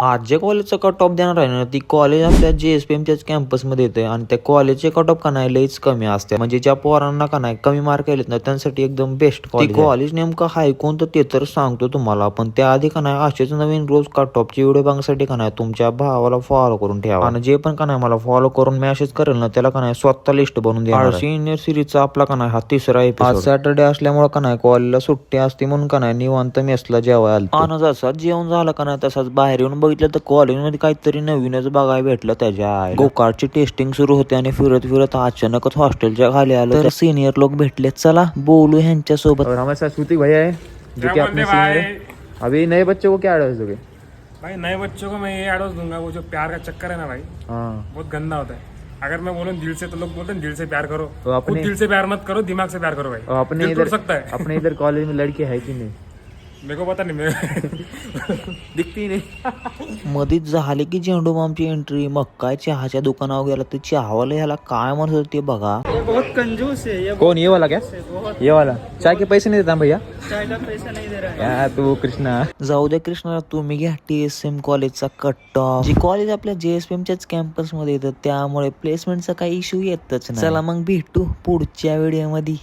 आज जे कॉलेजचा कट ऑफ देणार आहे ना, ती कॉलेज आपल्या JSPMच्याच कॅम्पसमध्ये येते आणि त्या कॉलेजचे कट ऑफ का नाही लईच कमी असते. म्हणजे ज्या पोरांना का नाही कमी मार्क आलेत ना त्यांसाठी एकदम बेस्ट कॉलेज. कॉलेज नेमकं हाय कोणतं ते तर सांगतो तुम्हाला, पण त्याआधी का नाही असेच नवीन रोज कट ऑफचे व्हिडिओ बघण्यासाठी का नाही तुमच्या भावाला फॉलो करून ठेवा. आणि जे पण का नाही मला फॉलो करून मेसेज करेल ना त्याला का नाही स्वतः लिस्ट बनवून द्या. सिनियर सिरीजचा आपला का नाही हा तिसरा एपिसोड. आज सॅटर्डे असल्यामुळे का नाही कॉलेजला सुट्टी असते म्हणून का नाही निवांत मेसला जेवायला आणि जसा जेवण झालं का नाही तसाच बाहेर येऊन बघितलं तर कॉलेजमध्ये काहीतरी नवीनच बघायला भेटलं. त्याच्या गोकार्टची टेस्टिंग सुरू होते आणि फिरत फिरत अचानकच हॉस्टेलच्या खाली आलो तर सिनियर लोक भेटले. चला बोलू ह्यांच्या सोबत. और हमारे साथ श्रुति भैया है जो कि अपने सीनियर है। अभी नए बच्चों को क्या एडवाइस दोगे? भाई नए बच्चों को मैं ये एडवाइस दूंगा, वो जो प्यार का चक्कर है ना भाई, हाँ, बहुत गंदा होता है। अगर मैं बोलूँ दिल से, तो लोग बोलते हैं दिल से प्यार करो, तो अपने- खुद दिल से प्यार मत करो, दिमाग से प्यार करो भाई। और अपने दिल टूट इधर सकता है। अपने इधर कॉलेज में लड़के है कि नहीं? मेरे को पता नहीं, मैं दिखती ही नहीं। मधीच झाली की झेंडू मामची एंट्री. मग काय चहाच्या दुकानावर गेला तर चहावाला ह्याला काय म्हणत होते ते बघा. बहुत कंजूस है ये, कौन, ये वाला क्या? बहुत ये वाला चाय के पैसे नहीं देता भैया? चाय का पैसा नहीं दे रहा है। यार तू कृष्णा. जाऊ द्या कृष्णाला, तुम्ही घ्या TSM कॉलेजचा कट ऑफ. जी कॉलेज आपल्या JSPMच्याच कॅम्पस मध्ये येतं त्यामुळे प्लेसमेंटचा काही इश्यू येतच नाही. चला मग भेटू पुढच्या व्हिडिओ मध्ये.